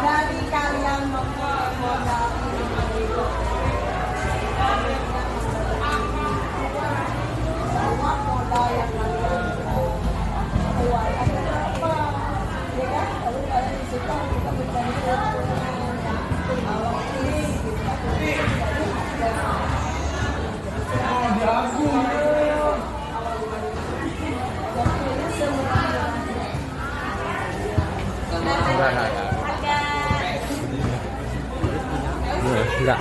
Dari kalian modal semua modal yang kalian keluarkan berapa, ya kan? Lalu kalian disitu kita mencari awal ini, Enggak.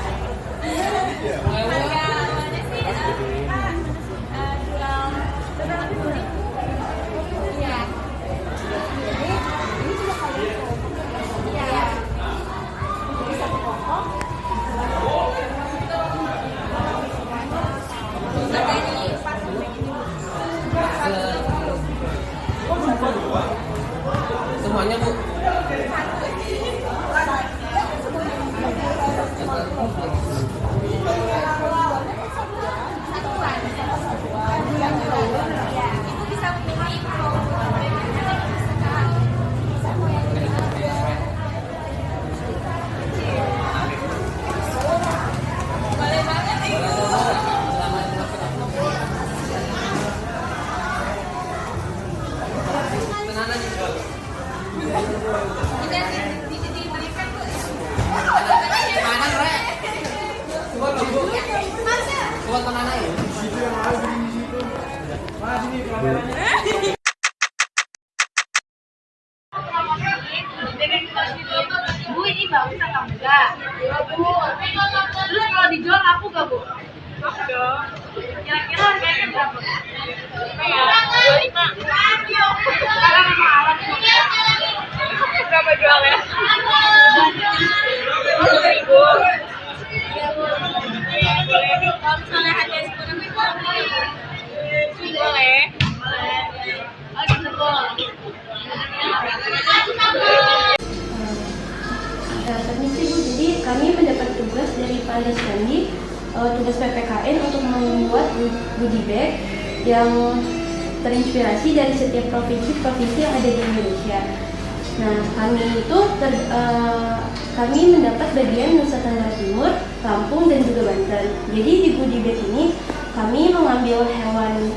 Semuanya, Bu. Bu, ini bagus atau enggak? Bu, terus kalau dijual laku gak, Bu? Laku dong. Kira-kira harganya berapa? Ya, 25. Sekarang sama alat. Berapa jualnya? 10.000. Kalau misalnya harga 10.000 boleh. Oh, gitu, Bu. Permisi Bu, jadi kami mendapat tugas dari Pak Desandi, tugas PPKN untuk membuat goodie bag yang terinspirasi dari setiap provinsi-provinsi yang ada di Indonesia. Nah, kami mendapat bagian Nusa Tenggara Timur, Lampung, dan juga Banten. Jadi di goodie bag ini kami mengambil hewan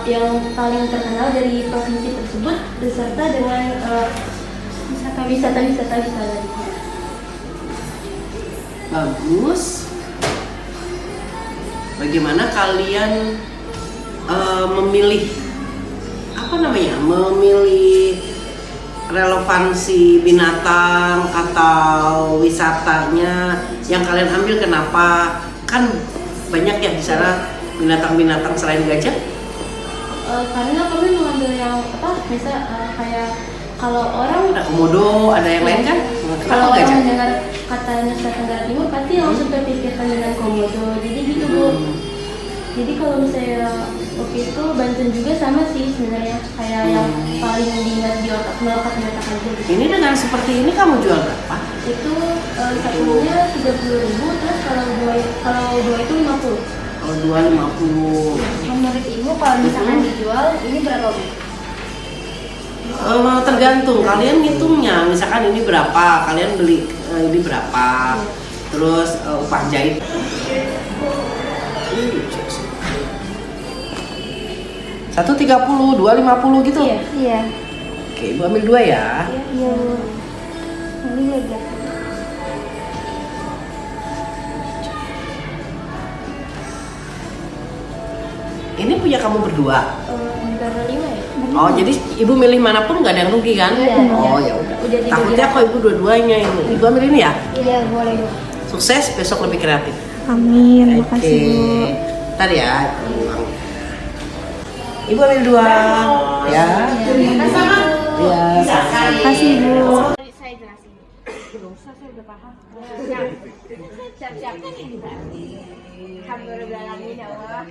yang paling terkenal dari provinsi tersebut beserta dengan wisata-wisata di sana. Bagus. bagaimana kalian memilih memilih relevansi binatang atau wisatanya yang kalian ambil, kenapa? Kan banyak ya di sana binatang-binatang selain gajah. Karena kami mengambil yang kayak kalau orang Ada komodo, ada yang lain kan? kalau Kenapa orang gajah? mendengar kata Nusa Tenggara Timur pasti langsung terpikirkan dengan komodo. Jadi gitu Bu. Jadi kalau misalnya waktu itu Banten juga sama sih sebenarnya, kayak yang paling diingat di otak, melekat di otak aja gitu. Ini dengan seperti ini kamu jual berapa? Itu satunya 30.000, terus kalau dua itu 50. Kalau 250. Menurut Ibu kalau misalkan dijual ini berapa Bu? Tergantung kalian ngitungnya, misalkan ini berapa, kalian beli ini berapa, terus upah jahit. 130, 250 gitu? Iya. Oke, Ibu ambil 2 ya. Iya Bu. Ini aja. Ini punya kamu berdua? Antara 5 ya? Oh, jadi Ibu milih manapun nggak ada yang rugi kan? Iya. Oh ya udah. Udah dibagi Takutnya kok Ibu dua-duanya ini. Ibu ambil ini ya? Iya, boleh Bu. Sukses, besok lebih kreatif. Amin, Oke. Ntar ya. Ibu ambil 2 ya. Iya. Terima kasih Bu. Saya jelasin. Belum usah, saya udah paham. Siap-siap kan ini berarti. Alhamdulillahirrahmanirrahim ya Allah.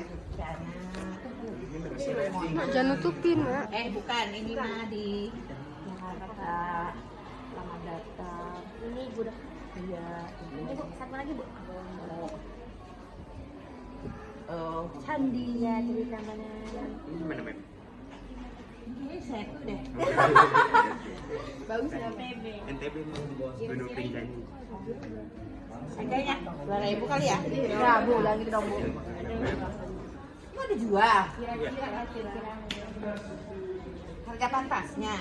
Mak, jangan nutupin, Mak. Bukan, ini mah di Jakarta. Selamat datang. Ini Ibu dah. Iya. Ini Bu, satu lagi Bu. Candi ya, cerita mana? Gimana, Mem? Ini seru deh. Bagus ya, PB. NTB mau bunuh pinggan. Harganya 2.000 kali ya? Ya, Bu, lagi dong Bu. Mau dijual? Kira-kira. Harga pantasnya?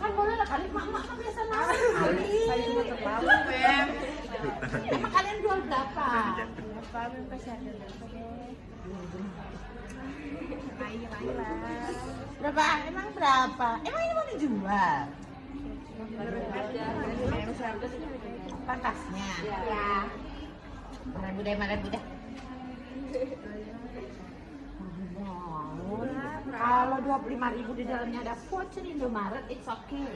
Kan boleh lah kali, mak kan biasa narik kali. Kali cuma terlalu, Bem. Emang kalian jual berapa? Berapa, Bem? Pasti ada berapa deh. Berapa? Emang berapa? Emang ini mau dijual? Pantasnya? Ya. Mana budaya, Kalau 25.000 di dalamnya ada voucher Indomaret, it's okay.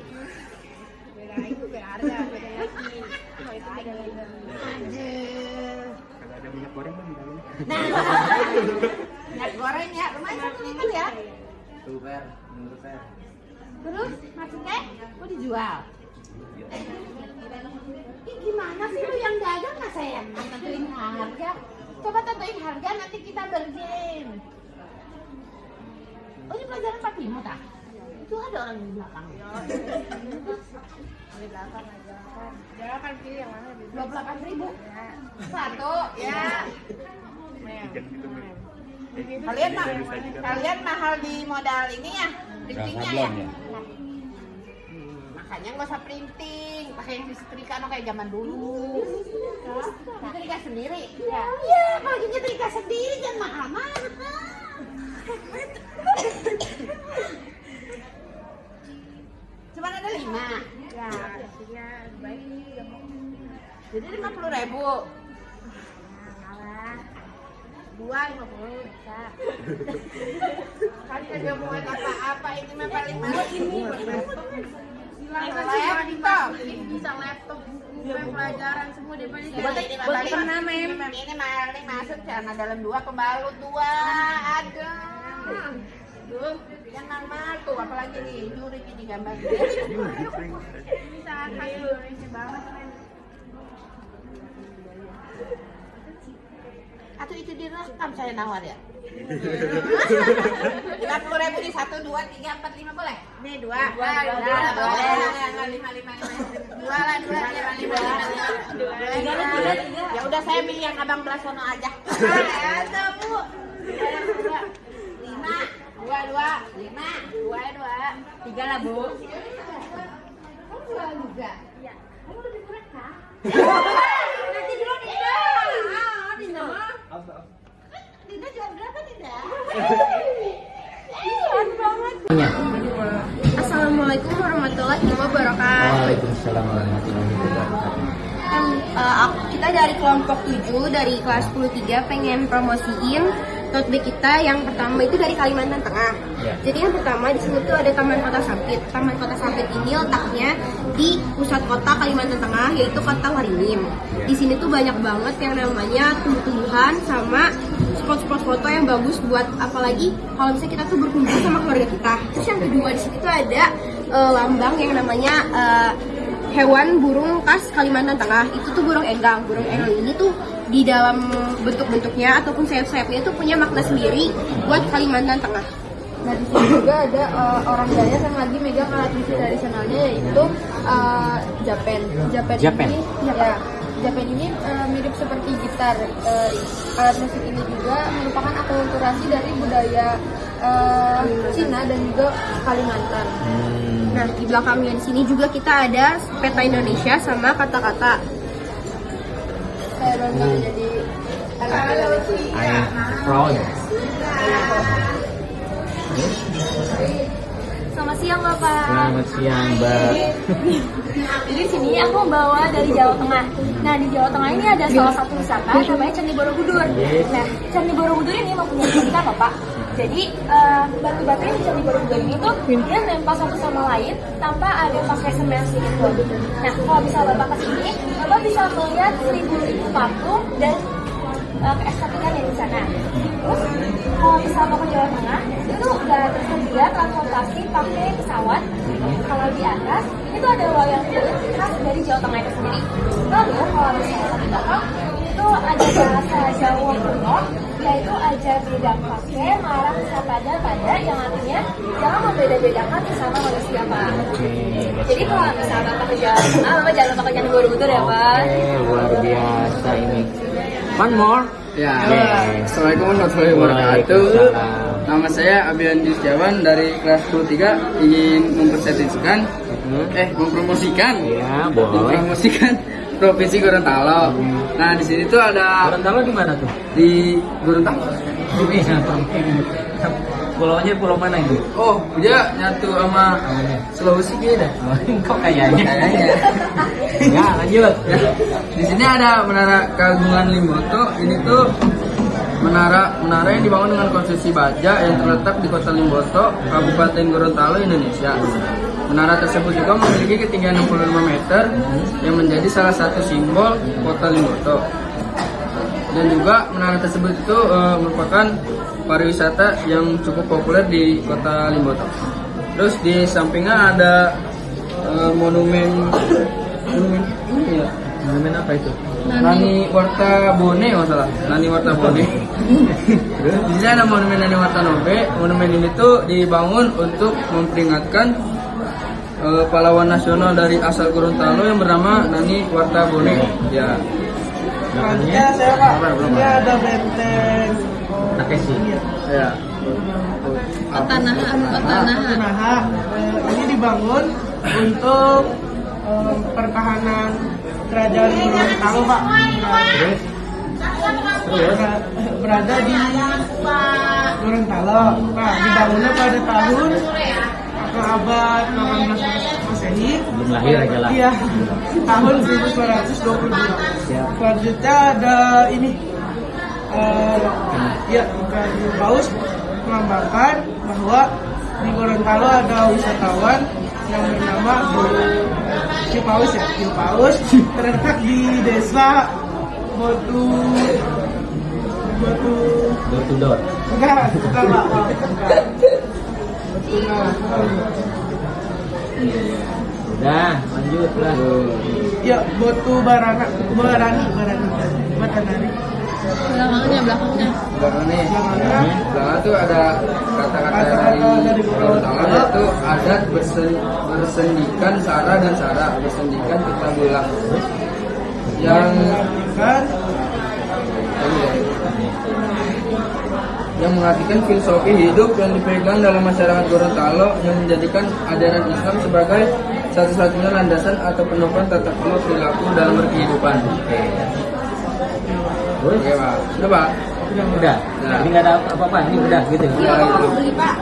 Beda itu, beda harga, beda lagi. Kalau itu beda lagi. Aduh. Kalau ada minyak goreng kan di dalamnya. Nah, minyak goreng ya, lumayan 1 liter ya. Tuh, Fer, menurut Fer. Terus maksudnya mau dijual? Ih, gimana sih lu yang dagang nggak sayang? Tentuin harga. Coba tentuin harga, nanti kita bergen. Oh, ini pelajaran Pak Timo tak? Itu ada orang di belakang. Di belakang aja. Jangan kan pilih yang mana? 28.000. Satu, ya. Kalian mahal di modal ini ya, printingnya ya. Makanya nggak usah printing, pakai yang disetrika kayak zaman dulu. Setrika sendiri. Iya, kalau nyetrika sendiri jangan mahal-mahal. Cuma ada 5. Ya, pastinya baik. Jadi 50.000. Kalah. 250 bisa. Kalian gak mau apa-apa, ini mah paling mahal ini. Laptop, ini bisa laptop, buku, pelajaran semua daripada ini pernah ini maling masuk celana dalam 2 pembalut 2. Aduh. Duh, jangan mahal tuh, apalagi nih juri ini gambar. Bisa khas Indonesia banget. Atau itu direkam saya nawar ya? 50.000 di 1, 2, 3, 4, 5 boleh? Nih 2. 5. 2 lah 2. Ya udah saya pilih yang Abang Blasono aja. Ada Bu. 5. 2, 5. 2. 3 lah Bu. Kamu jual juga? Iya. Kamu lebih murah kah? Assalamualaikum warahmatullahi wabarakatuh. Waalaikumsalam warahmatullahi wabarakatuh. Kita dari kelompok 7 dari kelas 10-3 pengen promosiin tote bag kita. Yang pertama itu dari Kalimantan Tengah. Jadi yang pertama di sini tuh ada Taman Kota Sampit. Taman Kota Sampit ini letaknya di pusat kota Kalimantan Tengah, yaitu Kota Waringin. Di sini tuh banyak banget yang namanya tumbuh-tumbuhan sama spot-spot foto yang bagus buat apalagi kalau misalnya kita tuh berkumpul sama keluarga kita. Terus yang kedua di sini tuh ada lambang yang namanya hewan burung khas Kalimantan Tengah. Itu tuh burung enggang. Burung enggang ini tuh di dalam bentuk-bentuknya ataupun sayap-sayapnya itu punya makna sendiri buat Kalimantan Tengah. Nah di sini juga ada orang Dayak yang lagi megang alat musik tradisionalnya yaitu Japen. Japen. Ini, ya, Japen ini mirip seperti gitar. Alat musik ini juga merupakan akulturasi dari budaya Cina dan juga Kalimantan. Nah di belakangnya di sini juga kita ada peta Indonesia sama kata-kata. Saya bangga menjadi anak Indonesia. I'm proud. Selamat siang Bapak. Selamat siang Mbak. Jadi di sini aku bawa dari Jawa Tengah. Nah di Jawa Tengah ini ada salah satu wisata namanya Candi Borobudur. Nah Candi Borobudur ini mempunyai cerita apa Pak? Jadi batu-batu di Candi Borobudur ini tuh dia nempel satu sama lain tanpa ada pakai semen gitu. Nah kalau bisa Bapak kesini, Bapak bisa melihat 1000 patung dan keestetikan yang di sana. Terus kalau misalnya ke Jawa Tengah itu udah tersedia transportasi pakai pesawat. Kalau di atas itu ada wayang kulit khas dari Jawa Tengah itu sendiri. Lalu kalau misalnya di belakang itu ada bahasa Jawa kuno, yaitu aja beda pakai marang sapada pada yang artinya jangan membeda-bedakan sesama manusia Pak. Jadi kalau misalnya Bapak ke Jawa Tengah, Bapak jangan lupa ke Candi Borobudur ya Pak. Luar biasa ini. One more. Ya, Assalamualaikum warahmatullahi wabarakatuh. Nama saya Abian Yustiawan dari kelas 23 ingin mempromosikan Provinsi Gorontalo. Nah, di sini tuh ada Gorontalo di mana tuh? Di Gorontalo. Pulaunya pulau mana itu? Oh, dia nyatu sama Sulawesi beda. Kok kayaknya? Ya, lanjut. Di sini ada Menara Kagungan Limboto. Ini tuh menara yang dibangun dengan konstruksi baja yang terletak di Kota Limboto, Kabupaten Gorontalo, Indonesia. Menara tersebut juga memiliki ketinggian 65 meter yang menjadi salah satu simbol Kota Limboto. Dan juga menara tersebut itu merupakan pariwisata yang cukup populer di Kota Limboto. Terus di sampingnya ada monumen ini ya. Monumen apa itu? Nani Warta Bone, masalah. Nani Warta Bone. Di sini ada monumen Nani Warta Nobe. Monumen ini tuh dibangun untuk memperingatkan pahlawan nasional dari asal Gorontalo yang bernama Nani Warta Bone. Ya. Ya, saya Pak. Ini ada benteng Takeshi. Ya. Konoha. Ini dibangun untuk pertahanan kerajaan Gorontalo, Pak. Berada di Gorontalo. Nah, dibangunnya pada tahun abad 18 Masehi. Belum lahir aja lah. Iya. Tahun 1922. Selanjutnya ada ini kayu paus melambangkan bahwa di Gorontalo ada wisatawan yang bernama Hiu Paus ya. Hiu Paus terletak di desa Botu Door to door. bukan Pak. Udah, lanjut lah. Ya, Botu Barani. Belakangnya tuh ada kata-kata dari Gorontalo, yaitu adat bersendikan sara dan sara, bersendikan kita bilang yang mengartikan filosofi hidup yang dipegang dalam masyarakat Gorontalo yang menjadikan ajaran Islam sebagai satu-satunya landasan atau penopang tata kelola perilaku dalam berkehidupan. Oke Pak, sudah Pak? Udah. Jadi nggak ada apa-apa, ini udah gitu. Beli Pak.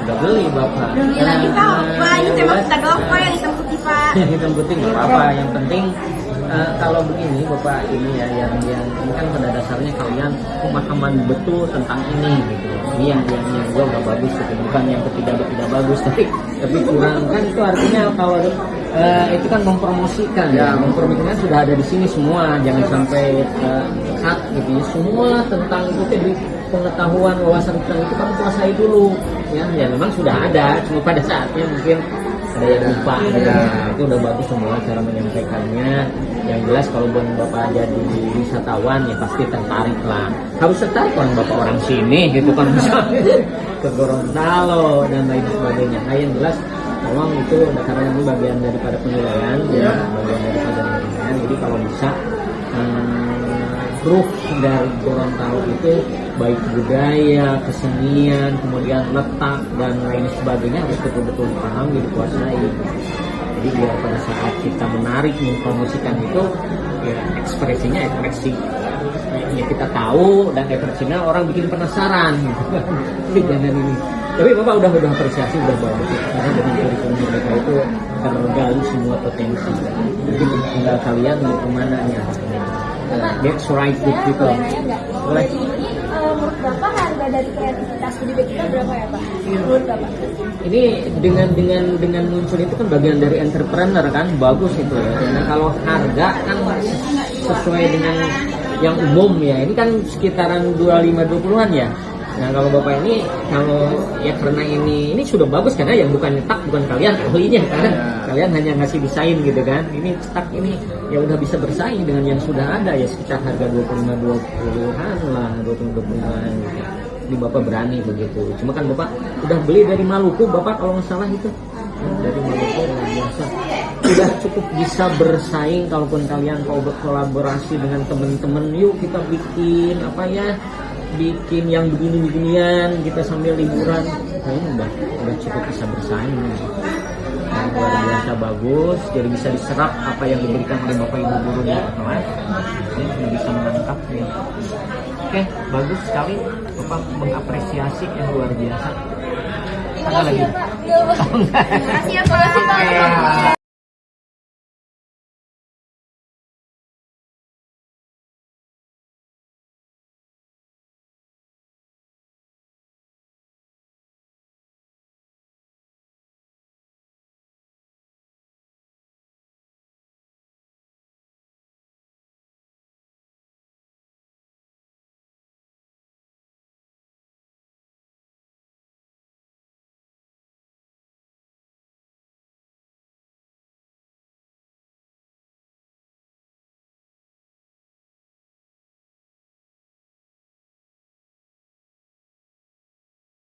Udah beli Bapak. Beli lagi Pak. Ini tema kita doang Pak yang hitam putih Pak. Hitam putih nggak apa-apa. Yang penting kalau begini Bapak ini ya yang ini kan pada dasarnya kalian pemahaman betul tentang ini gitu. Ini yang gua nggak bagus gitu. Bukan yang tidak bagus tapi kurang kan itu artinya kalau itu kan mempromosikan ya. Mempromosikan sudah ada di sini semua. Jangan sampai cut gitu ya. Semua tentang itu pengetahuan wawasan tentang itu kamu kuasai dulu ya memang sudah ada cuma pada saatnya mungkin ada yang lupa itu udah bagus semua cara menyampaikannya. Yang jelas kalau buat Bapak jadi wisatawan ya pasti tertarik lah, harus tertarik kan Bapak orang sini gitu kan misalnya ke Gorontalo dan lain sebagainya. Nah yang jelas tolong itu karena ini bagian daripada penilaian ya bagian daripada penilaian, jadi kalau bisa proof dari Gorontalo itu baik budaya, kesenian, kemudian letak dan lain sebagainya harus betul-betul dipahami, dikuasai. Jadi biar pada saat kita menarik mempromosikan itu ya ekspresi ya kita tahu dan ekspresinya orang bikin penasaran gitu. Jangan ini. Tapi Bapak udah apresiasi udah bagus karena dengan kurikulum mereka itu tergali semua potensi. Jadi tinggal kalian mau kemana ya. That's right with people. Boleh. Menurut Bapak harga dari kreativitas Goodie kita berapa ya Pak? Menurut Bapak? Ini dengan muncul itu kan bagian dari entrepreneur kan, bagus itu ya. Nah kalau harga kan sesuai dengan yang umum ya. Ini kan sekitaran 25-20-an ya. Nah kalau Bapak ini kalau ya karena ini sudah bagus karena yang bukan nyetak bukan kalian ahlinya kan. Kalian hanya ngasih desain gitu kan. Ini cetak ini ya udah bisa bersaing dengan yang sudah ada ya sekitar harga 25-20-an lah, 20-25-an gitu. Ini Bapak berani begitu. Cuma kan Bapak udah beli dari Maluku Bapak kalau nggak salah itu. Dari Maluku luar biasa. Sudah cukup bisa bersaing kalaupun kalian mau berkolaborasi dengan teman-teman, yuk kita bikin apa ya? Bikin yang begini-beginian kita sambil liburan. Nah, ini udah cukup bisa bersaing. Nah, luar biasa bagus, jadi bisa diserap apa yang diberikan oleh Bapak Ibu guru di kelas. Ini bisa menangkap ya. Oke, bagus sekali Bapak mengapresiasi yang luar biasa. Ada lagi? Terima kasih ya Pak.